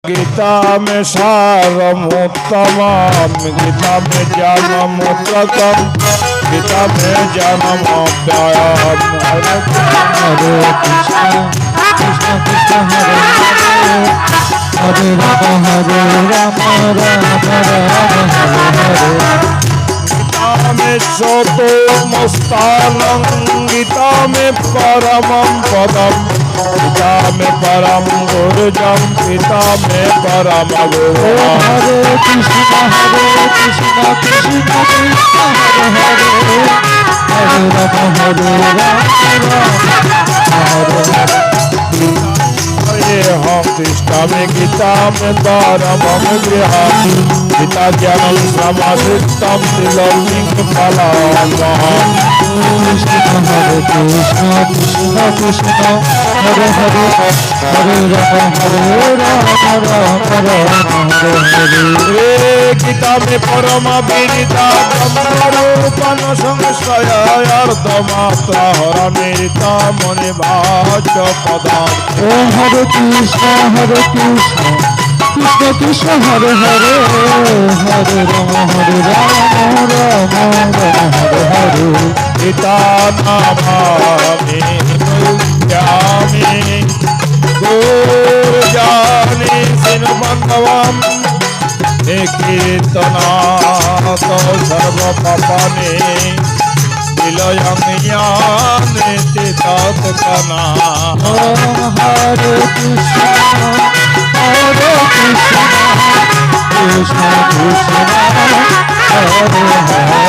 गीता में सारमुत्तमम् गीता में ज्ञानमुद्रकम् गीता में ज्ञानमव्ययम् हरे कृष्ण कृष्ण कृष्ण हरे हरे राम राम राम हरे गीता में चतुर्मस्तानं गीता में परमं पदम् गीता में परम गुरुजम गीता में परम गुरु हरे कृष्ण कृष्ण कृष्ण हरे हरे हरे राम हरे हम कृष्ण में गीता में परम गृह गीता ज्ञानम समाधितम त्रिलोकिं फलम कृष्ण हरे कृष्ण कृष्ण कृष्ण हरे हरे हरे राम हरे हरे गीता में परम विदिता ब्रह्मरूपन संशय अर्धमात्रा हरमेता मणि भाज पदार्थ ओम हरे कृष्ण कृष्ण कृष्ण हरे हरे हरे राम राम हरे हरे गीता नामामि मुह्यामि गुरुजानि सिनबन्धवम् कीर्तनात् सर्वपापानि विलयं यान्ति तत्कना हरे कृष्ण कृष्ण कृष्ण हरे हरे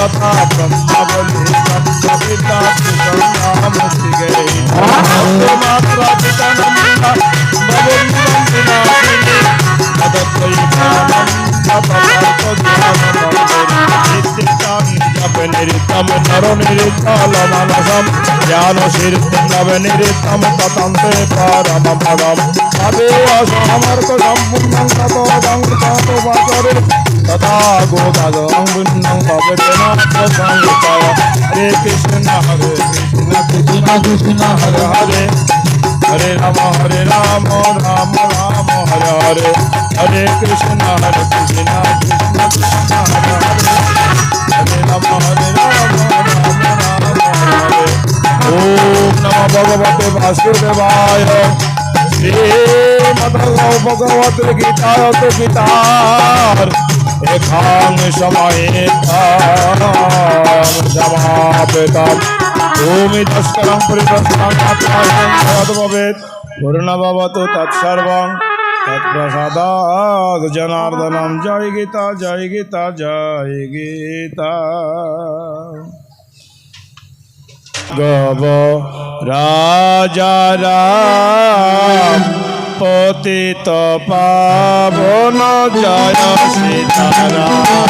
सत्ता ब्रह्मबलि सत्ता मुक्ति गए मात्रा पिता नंदा भगवन्तं विनाशिनी तदत्वैकानं निरितम नरो निरितल मानसम ज्ञानशीर्तम निरितम ततंते परम पदम अबे असमर्थ संपूर्णं ततो गंगतो वाचरे तथा गोदागं बुन्नं भवतेन संगताय हरे कृष्ण कृष्ण कृष्ण हरे हरे हरे राम राम राम हरे हरे हरे कृष्ण कृष्ण कृष्ण हरे हरे हरे राम राम राम हरे ओम नमो भगवते वासुदेवाय श्रीमद्भगवद् गीताय गीतार एकां समापेतम् भूमि तस्करं परिप्रश्नं भवेत् पूर्णभवतु तत्सर्वं तत्प्रसादात् जनार्दनं जय गीता जय गीता जय गीता गव राजा राम पतित पावन जय सीताराम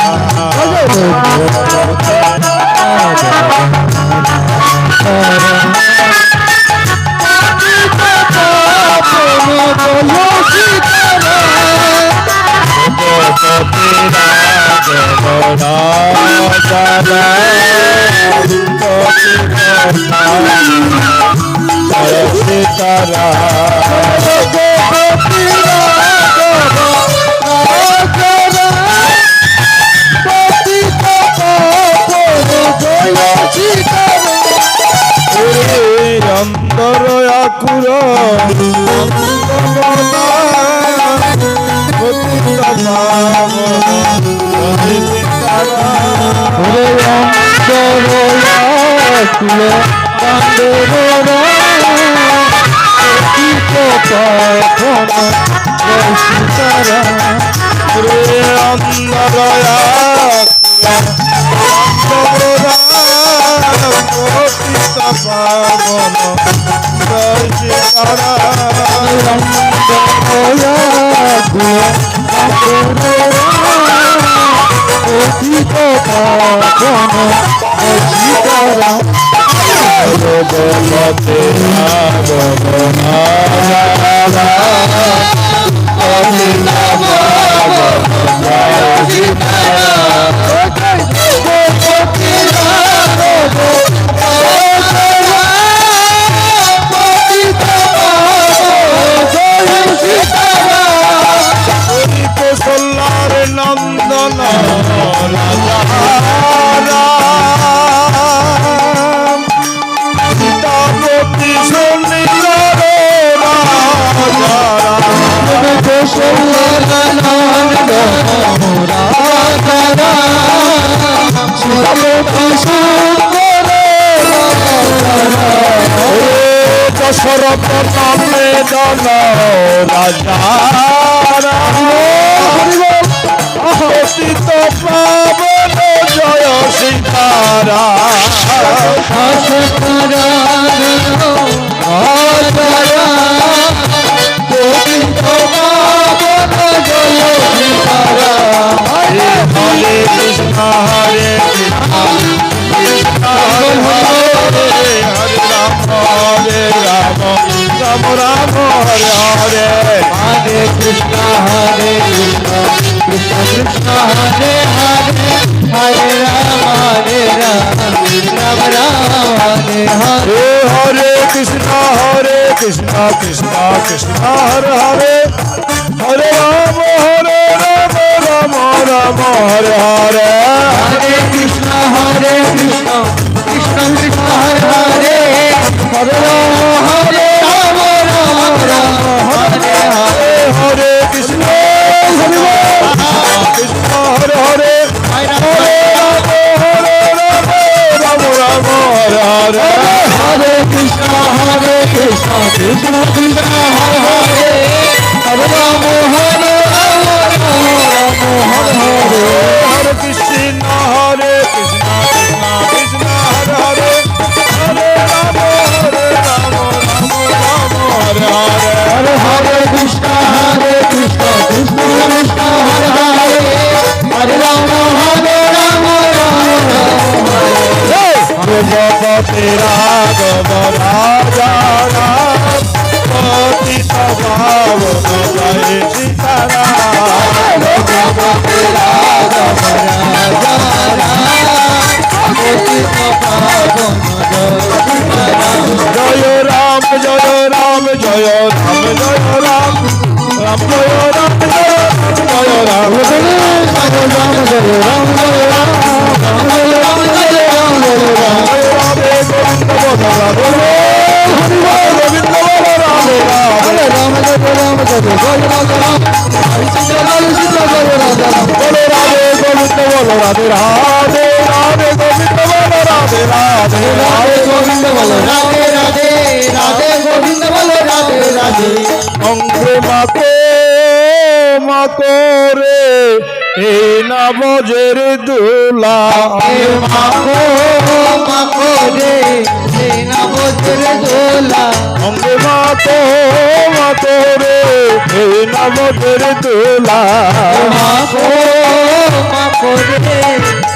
ভরত নামে দল রাজা অতীত পাবন জয় সীতারা হরে কৃষ্ণ হরে কৃষ্ণ হরে রাম হরে রাম রাম রাম হরে হরে हरे कृष्णा कृष्ण कृष्ण हरे हरे हरे राम राम राम हरे हरे हरे कृष्ण कृष्ण कृष्ण हरे हरे हरे राम राम राम हरे हरे हरे कृष्ण कृष्ण कृष्ण कृष्ण हरे हरे हरे राम राम हरे हरे हरे कृष्ण कृष्ण हरे हरे हरे राम राम हरे हरे हरे कृष्ण कृष्ण कृष्ण हरे हरे हरे राम हरे हरे कृष्ण कृष्ण कृष्ण हरे हरे हरे राम राम हरे हरे हरे हरे कृष्ण कृष्ण कृष्ण कृष्ण हरे हरे हरे राम भगवती राघव राजा राम पतित पावन जय सीताराम भगवती राघव राजा राम पतित पावन जय राम जय राम जय राम जय राम राम जय राम जय राम जय राम जय राम जय राम राधे गोविंद बोल राधे गोविंद बोल राधे राधे राम जय राम जय जय राम हरि सीता लाल सीता जय राधा बोलो राधे गोविंद बोलो राधे राधे राधे गोविंद बोलो राधे राधे राधे गोविंद बोलो राधे राधे राधे गोविंद बोलो राधे राधे অঙ্গে মাকো রে এই না বজের দোলা মাখো রে না বজ্র দোলা অঙ্গে মাকো রে এই না বজের দোলা মাখো রে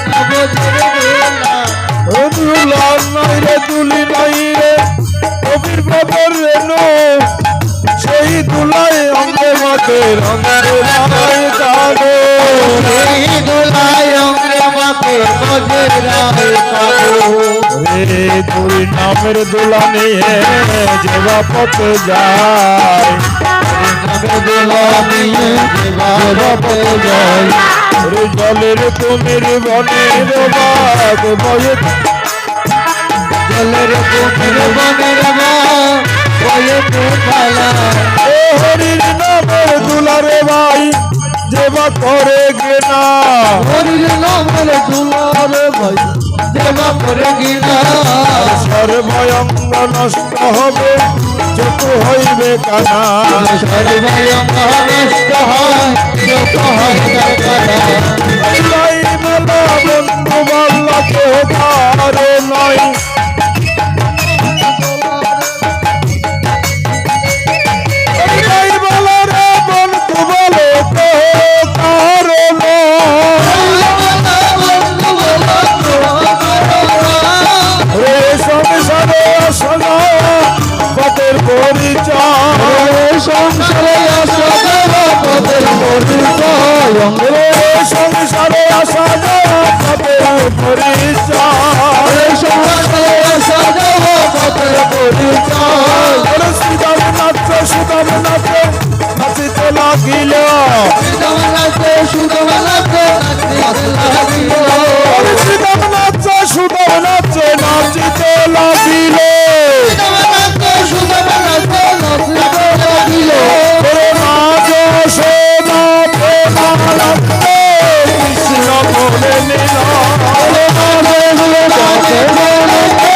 না বজ্র দোলা দুলা নাই রে দুলি নাই রে কবির বাবার রেণু সেই দুলাই অঙ্গে মাকে রঙের রায় কালো এই দোলায় অঙ্গে মাখে বজ্র রায় কালো রে দুই নামের দোলা নিয়ে যেবা পথ যায় নামের দোলা নিয়ে যেবা পথ যায় রে জলের কুমির বনের বাঘ বয়ে জলের কুমির বনের বয়েতে খেলা ও হরির নামের দুলারে ভাই যেবা করে গেনা হরির নামের দুলারে ভাই দেবা করে গিনা সর্বয়ঙ্গ নষ্ট হবে যত হইবে কানা সর্বয়ঙ্গ নষ্ট হয় যত হয় কানা লাই মেলা বন্ধু বাল্লা কেহ কারো নয় লাই বলা রে বন্ধু বলো কেহ কারো নয় রে সংসারে আসনা পথের পরিচয় সংসারে আসা দেবা পদের পরিচয় রে সংসারে আসা যাওয়া পথের পরিচয় সংসারে আসা দেবা পদের পরিচয় ওরে সুদাম নাচে নাচিতে লাগিল সুদমনাতে সুদমনাতে লাগিল ওরে সুদাম নাচে নাচিতে লাগিল সুদমনাতে সুদমনাতে নাচিতে লাগিল ওরে নাচ সোনা প্রেমানন্দে কৃষ্ণ বলে নিল ওরে নাচে সোনা প্রেমানন্দে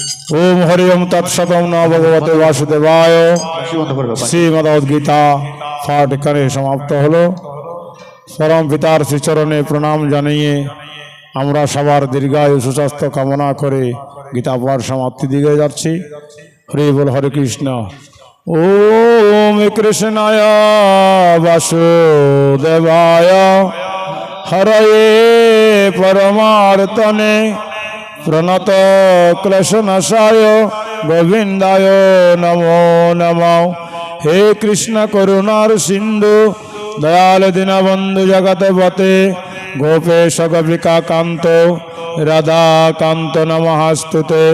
ओम हरि ओम तत्सत ओम नमो भगवते वासुदेवाय श्रीमद्भगवद्गीता पाठ এখানে সমাপ্ত হলো। परम पितार श्रीचरणे प्रणाम জানিয়ে আমরা সবার দীর্ঘায়ু সুস্বাস্থ্য কামনা করে গীতা পাঠ সমাপ্তি দিকে যাচ্ছি। হরি বল হরে কৃষ্ণ। ओम कृष्णाय वासुदेवाय हरये परमार्थने प्रणत क्लेशनाशाय गोविंदाय नमो नमः। हे कृष्ण करुणार सिंधु दयाल दीनबंधु जगतपते गोपेश गोपिका कांत राधा कांत नमस्ते।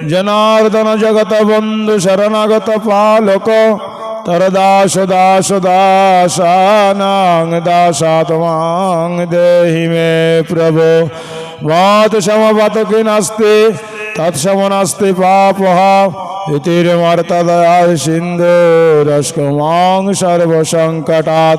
जनार्दन जगत बंधु शरणागत पालक तरदास दास दासानां दासात्मां देहि मे प्रभो। वात समवत कि नास्ति तत्सम नास्ति पापः इति मर्तदया सिन्धु रस्कुमां सर्वसंकटात्।